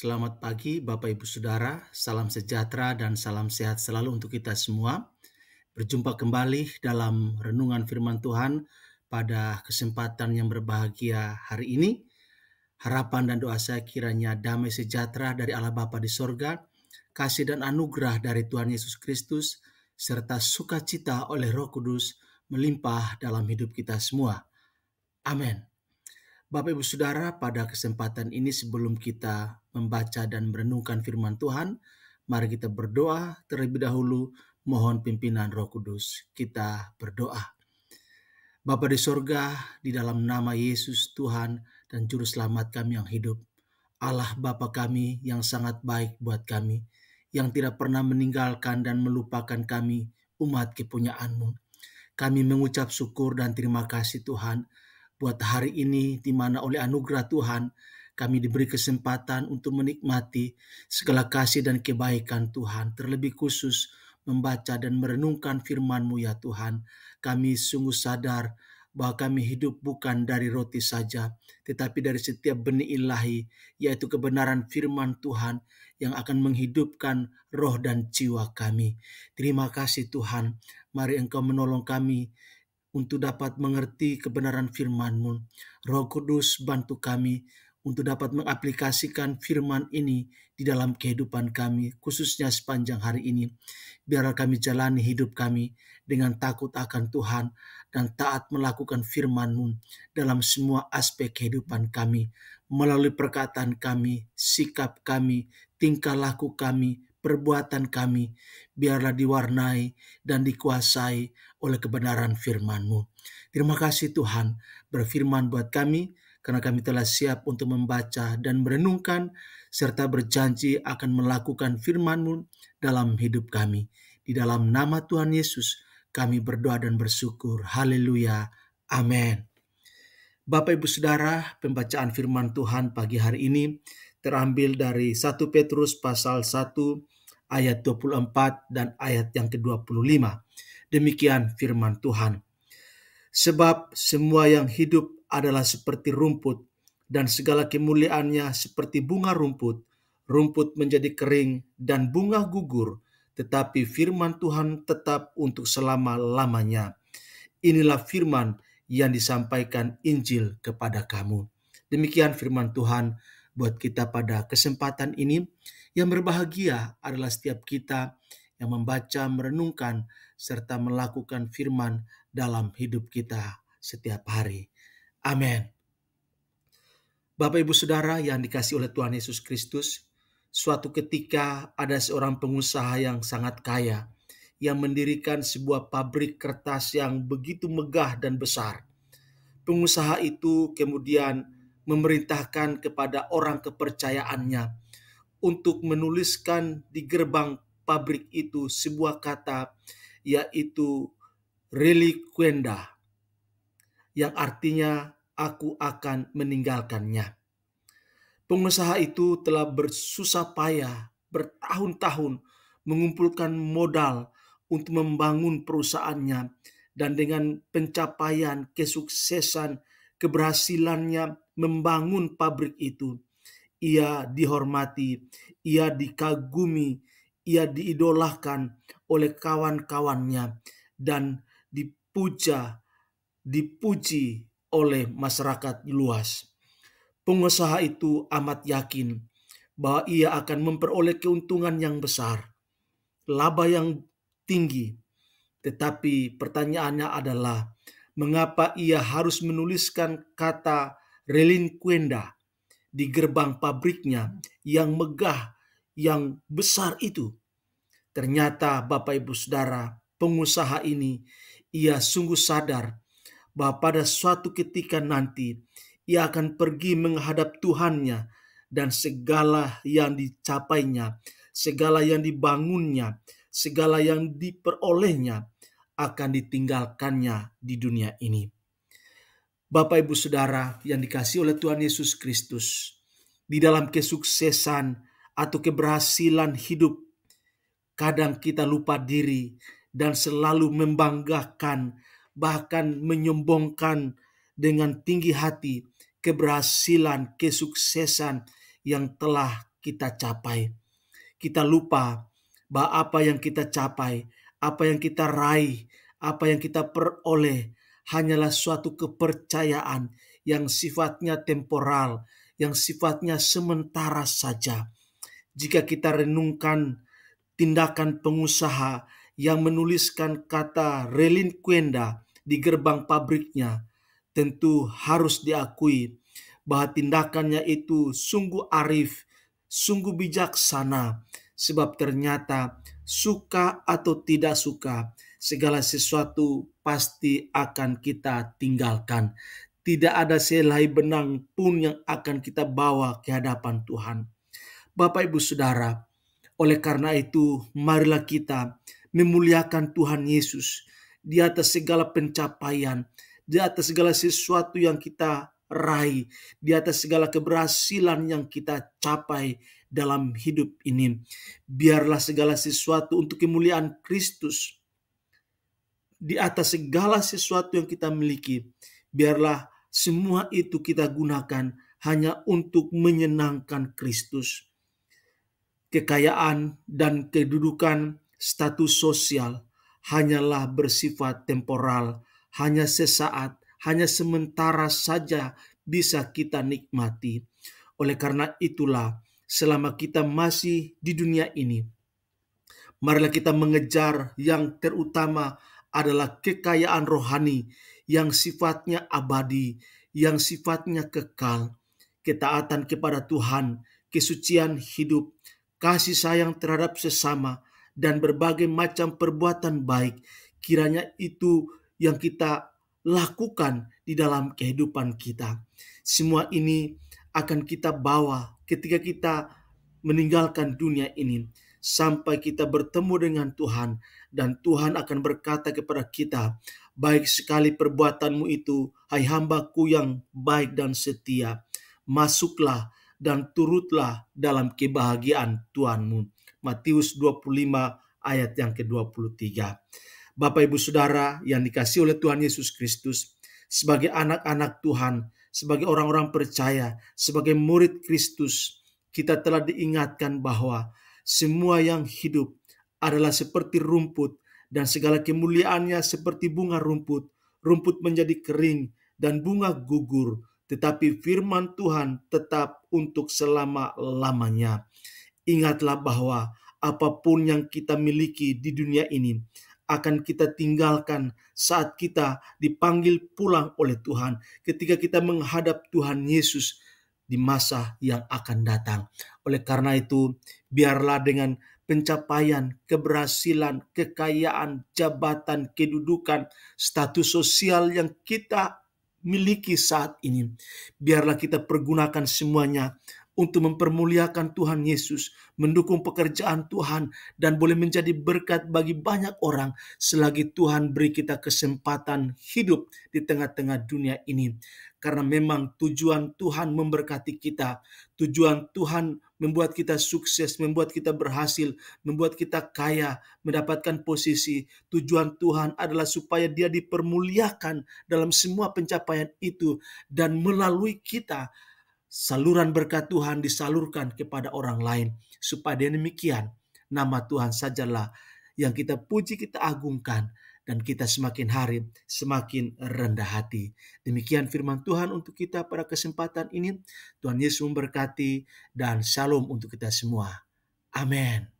Selamat pagi Bapak Ibu Saudara, salam sejahtera dan salam sehat selalu untuk kita semua. Berjumpa kembali dalam renungan firman Tuhan pada kesempatan yang berbahagia hari ini. Harapan dan doa saya kiranya damai sejahtera dari Allah Bapa di sorga, kasih dan anugerah dari Tuhan Yesus Kristus, serta sukacita oleh Roh Kudus melimpah dalam hidup kita semua. Amin. Bapak Ibu Saudara, pada kesempatan ini sebelum kita membaca dan merenungkan firman Tuhan, mari kita berdoa terlebih dahulu, mohon pimpinan Roh Kudus. Kita berdoa. Bapa di sorga, di dalam nama Yesus Tuhan dan Juru Selamat kami yang hidup, Allah Bapa kami yang sangat baik buat kami, yang tidak pernah meninggalkan dan melupakan kami, umat kepunyaan-Mu. Kami mengucap syukur dan terima kasih Tuhan, buat hari ini di mana oleh anugerah Tuhan kami diberi kesempatan untuk menikmati segala kasih dan kebaikan Tuhan. Terlebih khusus membaca dan merenungkan firman-Mu ya Tuhan. Kami sungguh sadar bahwa kami hidup bukan dari roti saja, tetapi dari setiap benih ilahi, yaitu kebenaran firman Tuhan yang akan menghidupkan roh dan jiwa kami. Terima kasih Tuhan, mari Engkau menolong kami untuk dapat mengerti kebenaran firman-Mu. Roh Kudus bantu kami untuk dapat mengaplikasikan firman ini di dalam kehidupan kami, khususnya sepanjang hari ini. Biarlah kami jalani hidup kami dengan takut akan Tuhan dan taat melakukan firman-Mu dalam semua aspek kehidupan kami, melalui perkataan kami, sikap kami, tingkah laku kami, perbuatan kami, biarlah diwarnai dan dikuasai oleh kebenaran firman-Mu. Terima kasih Tuhan, berfirman buat kami, karena kami telah siap untuk membaca dan merenungkan, serta berjanji akan melakukan firman-Mu dalam hidup kami. Di dalam nama Tuhan Yesus, kami berdoa dan bersyukur. Haleluya. Amin. Bapak Ibu Saudara, pembacaan firman Tuhan pagi hari ini terambil dari 1 Petrus pasal 1 ayat 24 dan ayat yang ke-25. Demikian firman Tuhan. Sebab semua yang hidup adalah seperti rumput, dan segala kemuliaannya seperti bunga rumput. Rumput menjadi kering dan bunga gugur, tetapi firman Tuhan tetap untuk selama-lamanya. Inilah firman yang disampaikan Injil kepada kamu. Demikian firman Tuhan buat kita pada kesempatan ini. Yang berbahagia adalah setiap kita yang membaca, merenungkan, serta melakukan firman dalam hidup kita setiap hari. Amin. Bapak Ibu Saudara yang dikasihi oleh Tuhan Yesus Kristus, suatu ketika ada seorang pengusaha yang sangat kaya yang mendirikan sebuah pabrik kertas yang begitu megah dan besar. Pengusaha itu kemudian memerintahkan kepada orang kepercayaannya untuk menuliskan di gerbang pabrik itu sebuah kata, yaitu reliquenda, yang artinya aku akan meninggalkannya. Pengusaha itu telah bersusah payah bertahun-tahun mengumpulkan modal untuk membangun perusahaannya, dan dengan pencapaian kesuksesan keberhasilannya membangun pabrik itu, ia dihormati, ia dikagumi, ia diidolakan oleh kawan-kawannya dan dipuji oleh masyarakat luas. Pengusaha itu amat yakin bahwa ia akan memperoleh keuntungan yang besar, laba yang tinggi. Tetapi pertanyaannya adalah, mengapa ia harus menuliskan kata relinquenda di gerbang pabriknya yang megah, yang besar itu? Ternyata Bapak Ibu Saudara, pengusaha ini, ia sungguh sadar bahwa pada suatu ketika nanti ia akan pergi menghadap Tuhannya, dan segala yang dicapainya, segala yang dibangunnya, segala yang diperolehnya akan ditinggalkannya di dunia ini. Bapak Ibu Saudara yang dikasihi oleh Tuhan Yesus Kristus, di dalam kesuksesan atau keberhasilan hidup, kadang kita lupa diri dan selalu membanggakan, bahkan menyombongkan dengan tinggi hati keberhasilan, kesuksesan yang telah kita capai. Kita lupa bahwa apa yang kita capai, apa yang kita raih, apa yang kita peroleh hanyalah suatu kepercayaan yang sifatnya temporal, yang sifatnya sementara saja. Jika kita renungkan tindakan pengusaha yang menuliskan kata relinquenda di gerbang pabriknya, tentu harus diakui bahwa tindakannya itu sungguh arif, sungguh bijaksana, sebab ternyata suka atau tidak suka, segala sesuatu pasti akan kita tinggalkan. Tidak ada sehelai benang pun yang akan kita bawa ke hadapan Tuhan. Bapak, Ibu, Saudara, oleh karena itu, marilah kita memuliakan Tuhan Yesus di atas segala pencapaian, di atas segala sesuatu yang kita raih, di atas segala keberhasilan yang kita capai dalam hidup ini. Biarlah segala sesuatu untuk kemuliaan Kristus di atas segala sesuatu yang kita miliki. Biarlah semua itu kita gunakan hanya untuk menyenangkan Kristus. Kekayaan dan kedudukan, status sosial hanyalah bersifat temporal, hanya sesaat, hanya sementara saja bisa kita nikmati. Oleh karena itulah, selama kita masih di dunia ini, marilah kita mengejar yang terutama adalah kekayaan rohani yang sifatnya abadi, yang sifatnya kekal, ketaatan kepada Tuhan, kesucian hidup, kasih sayang terhadap sesama, dan berbagai macam perbuatan baik. Kiranya itu yang kita lakukan di dalam kehidupan kita. Semua ini akan kita bawa ketika kita meninggalkan dunia ini, sampai kita bertemu dengan Tuhan, dan Tuhan akan berkata kepada kita, "Baik sekali perbuatanmu itu, hai hambaku yang baik dan setia. Masuklah dan turutlah dalam kebahagiaan Tuhanmu." Matius 25 ayat yang ke-23. Bapak, Ibu, Saudara yang dikasihi oleh Tuhan Yesus Kristus, sebagai anak-anak Tuhan, sebagai orang-orang percaya, sebagai murid Kristus, kita telah diingatkan bahwa semua yang hidup adalah seperti rumput, dan segala kemuliaannya seperti bunga rumput. Rumput menjadi kering dan bunga gugur, tetapi firman Tuhan tetap untuk selama-lamanya. Ingatlah bahwa apapun yang kita miliki di dunia ini akan kita tinggalkan saat kita dipanggil pulang oleh Tuhan, ketika kita menghadap Tuhan Yesus di masa yang akan datang. Oleh karena itu, biarlah dengan pencapaian, keberhasilan, kekayaan, jabatan, kedudukan, status sosial yang kita miliki saat ini, biarlah kita pergunakan semuanya untuk mempermuliakan Tuhan Yesus, mendukung pekerjaan Tuhan, dan boleh menjadi berkat bagi banyak orang selagi Tuhan beri kita kesempatan hidup di tengah-tengah dunia ini. Karena memang tujuan Tuhan memberkati kita, tujuan Tuhan membuat kita sukses, membuat kita berhasil, membuat kita kaya, mendapatkan posisi. Tujuan Tuhan adalah supaya Dia dipermuliakan dalam semua pencapaian itu, dan melalui kita saluran berkat Tuhan disalurkan kepada orang lain, supaya demikian nama Tuhan sajalah yang kita puji, kita agungkan, dan kita semakin hari semakin rendah hati. Demikian firman Tuhan untuk kita pada kesempatan ini. Tuhan Yesus memberkati, dan shalom untuk kita semua. Amin.